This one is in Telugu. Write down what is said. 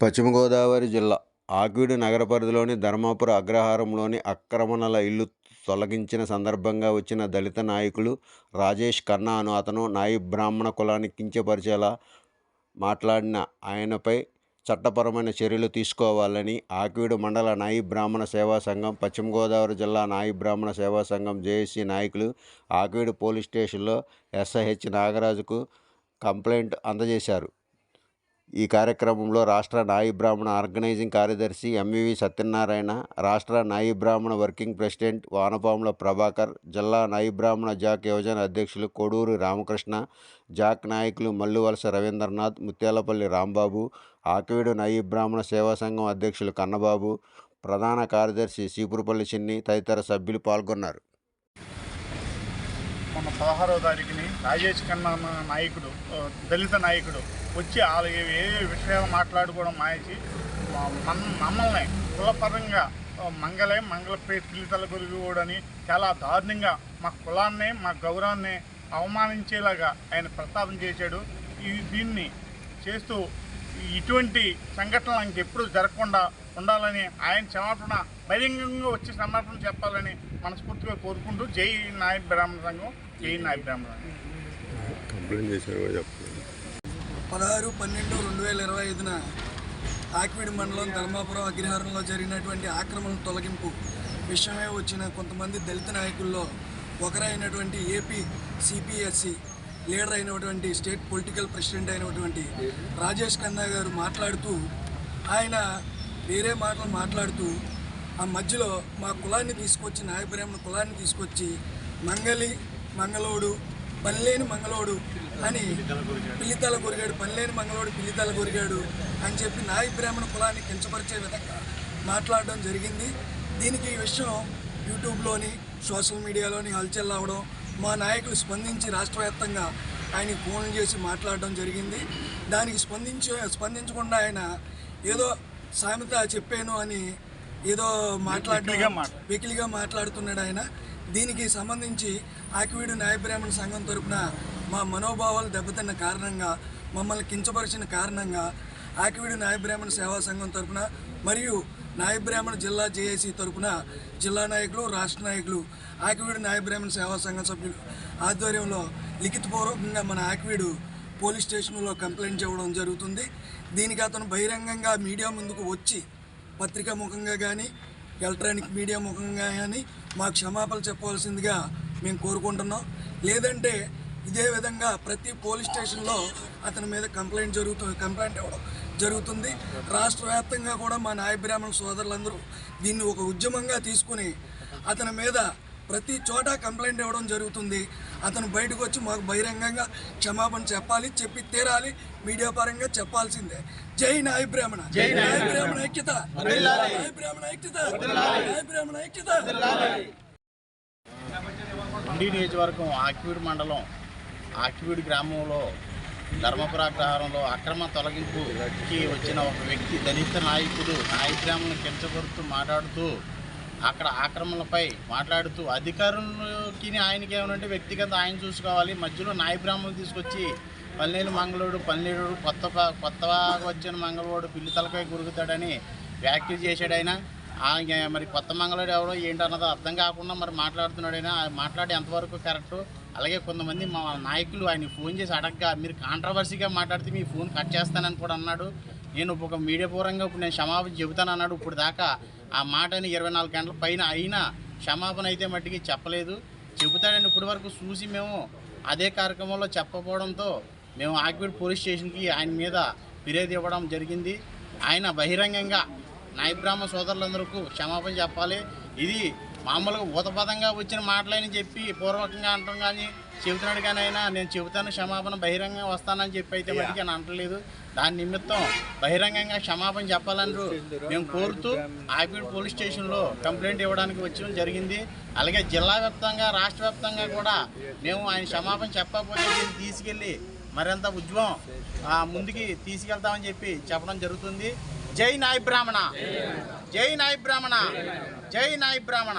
పశ్చిమ గోదావరి జిల్లా ఆకివీడు నగర పరిధిలోని ధర్మాపుర అగ్రహారంలోని ఆక్రమణల ఇల్లు తొలగించిన సందర్భంగా వచ్చిన దళిత నాయకులు రాజేష్ ఖన్నాను అతను నాయి బ్రాహ్మణ కులాన్ని కించపరిచేలా మాట్లాడిన ఆయనపై చట్టపరమైన చర్యలు తీసుకోవాలని ఆకివీడు మండల నాయి బ్రాహ్మణ సేవా సంఘం, పశ్చిమ గోదావరి జిల్లా నాయి బ్రాహ్మణ సేవా సంఘం జేఏసీ నాయకులు ఆకివీడు పోలీస్ స్టేషన్లో ఎస్ఐహెచ్ నాగరాజుకు కంప్లైంట్ అందజేశారు. ఈ కార్యక్రమంలో రాష్ట్ర నాయి బ్రాహ్మణ ఆర్గనైజింగ్ కార్యదర్శి ఎంవివి సత్యనారాయణ, రాష్ట్ర నాయి బ్రాహ్మణ వర్కింగ్ ప్రెసిడెంట్ వానపాముల ప్రభాకర్, జిల్లా నాయి బ్రాహ్మణ జాక్ యువజన అధ్యక్షులు కోడూరి రామకృష్ణ, జాక్ నాయకులు మల్లువలస రవీంద్రనాథ్, ముత్యాలపల్లి రాంబాబు, ఆకివీడు నాయి బ్రాహ్మణ సేవా సంఘం అధ్యక్షులు కన్నబాబు, ప్రధాన కార్యదర్శి సీపురుపల్లి చిన్ని తదితర సభ్యులు పాల్గొన్నారు. మన 16వ తారీఖుని రాజేష్ ఖన్నా నాయకుడు, దళిత నాయకుడు వచ్చి వాళ్ళు ఏ విషయాలు మాట్లాడుకోవడం మానేసి మమ్మల్ని కులపరంగా మంగళ పిలితల గురిగూడని చాలా దారుణంగా మా కులాన్ని, మా గౌరవాన్ని అవమానించేలాగా ఆయన ప్రస్తావన చేశాడు. దీన్ని చేస్తూ ఇటువంటి సంఘటనలు ఇంకెప్పుడు జరగకుండా ఉండాలని, ఆయన క్షమాపణ బహిరంగంగా వచ్చి క్షమాపణ చెప్పాలని మనస్ఫూర్తిగా కోరుకుంటూ జై నాయి బ్రాహ్మణ సంఘం, జై నాయి బ్రాహ్మణ సంఘం. 16/12/2025 ఆకివీడు మండలం ధర్మాపురం అగ్రహారంలో జరిగినటువంటి ఆక్రమణ తొలగింపు విషయమే వచ్చిన కొంతమంది దళిత నాయకుల్లో ఒకరైనటువంటి ఏపీ సిపిఎస్సి లీడర్ అయినటువంటి స్టేట్ పొలిటికల్ ప్రెసిడెంట్ అయినటువంటి రాజేష్ ఖన్నా గారు మాట్లాడుతూ, ఆయన వేరే మాటలు మాట్లాడుతూ ఆ మధ్యలో మా కులాన్ని తీసుకొచ్చి, నాయ బ్రాహ్మణ కులాన్ని తీసుకొచ్చి మంగళోడు పనిలేని మంగళోడు అని పిల్లితల కొరిగాడు, పనిలేని మంగళోడు పిల్లితల కొరిగాడు అని చెప్పి నాయ బ్రాహ్మణ కులాన్ని కించపరిచే విధంగా మాట్లాడడం జరిగింది. దీనికి ఈ విషయం యూట్యూబ్లోని సోషల్ మీడియాలోని హల్చల్ అవ్వడం, మా నాయకులు స్పందించి రాష్ట్ర వ్యాప్తంగా ఆయనకి ఫోన్లు చేసి మాట్లాడడం జరిగింది. దానికి స్పందించకుండా ఆయన ఏదో సామెత చెప్పాను అని ఏదో వెకిలిగా మాట్లాడుతున్నాడు ఆయన. దీనికి సంబంధించి ఆకివీడు నాయ బ్రాహ్మణ సంఘం తరపున మా మనోభావాలు దెబ్బతిన్న కారణంగా, మమ్మల్ని కించపరిచిన కారణంగా ఆకివీడు నాయ బ్రాహ్మణ సేవా సంఘం తరపున మరియు నాయ బ్రాహ్మణ జిల్లా జేఏసీ తరపున జిల్లా నాయకులు, రాష్ట్ర నాయకులు, ఆకివీడు నాయ బ్రాహ్మణ సేవా సంఘం సభ్యులు ఆధ్వర్యంలో లిఖితపూర్వకంగా మన ఆకివీడు పోలీస్ స్టేషన్లో కంప్లైంట్ చేయడం జరుగుతుంది. దీనికి అతను బహిరంగంగా మీడియా ముందుకు వచ్చి పత్రికా ముఖంగా కానీ, ఎలక్ట్రానిక్ మీడియా ముఖంగా కానీ మాకు క్షమాపణలు చెప్పవలసిందిగా మేము కోరుకుంటున్నాం. లేదంటే ఇదే విధంగా ప్రతి పోలీస్ స్టేషన్లో అతని మీద కంప్లైంట్ ఇవ్వడం జరుగుతుంది. రాష్ట్ర వ్యాప్తంగా కూడా మా నాయ బ్రాహ్మణ సోదరులందరూ దీన్ని ఒక ఉద్యమంగా తీసుకుని అతని మీద ప్రతి చోట కంప్లైంట్ ఇవ్వడం జరుగుతుంది. అతను బయటకు వచ్చి మాకు బహిరంగంగా క్షమాపణ చెప్పాలి, చెప్పి తీరాలి, మీడియా పరంగా చెప్పాల్సిందే. జై నాయ బ్రాహ్మణ, జై నాయ బ్రాహ్మణ ఐక్యత, నాయ బ్రాహ్మణ ఐక్యత, నాయ బ్రాహ్మణ ఐక్యత. ఉండి నియోజకవర్గం ఆకివీడు మండలం ఆకివీడు గ్రామంలో ధర్మపుర అగ్రహారంలో అక్రమ తొలగింపుకి వచ్చిన ఒక వ్యక్తి, దళిత నాయకుడు నాయ బ్రాహ్మణులను కించపరుస్తూ మాట్లాడుతూ, అక్కడ ఆక్రమణలపై మాట్లాడుతూ అధికారులకి ఆయనకి ఏమనంటే వ్యక్తిగత ఆయన చూసుకోవాలి, మధ్యలో నాయ బ్రాహ్మణులు తీసుకొచ్చి పల్లెలు మంగళోడు కొత్తగా వచ్చిన మంగళవాడు పిల్లితలపై గురుగుతాడని వ్యాఖ్యలు చేశాడు ఆయన. మరి కొత్త మంగళవాడు ఎవడో ఏంటన్నదో అర్థం కాకుండా మరి మాట్లాడుతున్నాడు ఆయన. మాట్లాడి ఎంతవరకు కరెక్టు. అలాగే కొంతమంది మా నాయకులు ఆయన ఫోన్ చేసి అడగగా, మీరు కాంట్రవర్సీగా మాట్లాడితే మీ ఫోన్ కట్ చేస్తానని కూడా అన్నాడు. నేను ఒక మీడియా పూర్వంగా ఇప్పుడు నేను క్షమాపణ చెబుతాను అన్నాడు. ఇప్పుడు దాకా ఆ మాటని 24 గంటల పైన అయినా క్షమాపణ అయితే మట్టికి చెప్పలేదు. చెబుతాడని ఇప్పటి వరకు చూసి మేము అదే కార్యక్రమంలో చెప్పకపోవడంతో మేము ఆకివీడు పోలీస్ స్టేషన్కి ఆయన మీద ఫిర్యాదు ఇవ్వడం జరిగింది. ఆయన బహిరంగంగా నాయ బ్రాహ్మణ సోదరులందరికీ క్షమాపణ చెప్పాలి. ఇది మామూలుగా ఊతపదంగా వచ్చిన మాటలని చెప్పి పూర్వకంగా అంటాం కానీ చెబుతున్నాడు, కానీ అయినా నేను చెబుతాను క్షమాపణ బహిరంగంగా వస్తానని చెప్పి అయితే మటుకు అని అంటలేదు. దాని నిమిత్తం బహిరంగంగా క్షమాపణ చెప్పాలంటూ మేము కోరుతూ ఆకివీడు పోలీస్ స్టేషన్లో కంప్లైంట్ ఇవ్వడానికి వచ్చడం జరిగింది. అలాగే జిల్లా వ్యాప్తంగా, రాష్ట్ర వ్యాప్తంగా కూడా మేము ఆయన క్షమాపణ చెప్పకపోతే దీన్ని తీసుకెళ్ళి మరింత ఉద్యమం ముందుకి తీసుకెళ్తామని చెప్పి చెప్పడం జరుగుతుంది. జై నాయ బ్రాహ్మణ, జై నాయ బ్రాహ్మణ, జై నాయ బ్రాహ్మణ.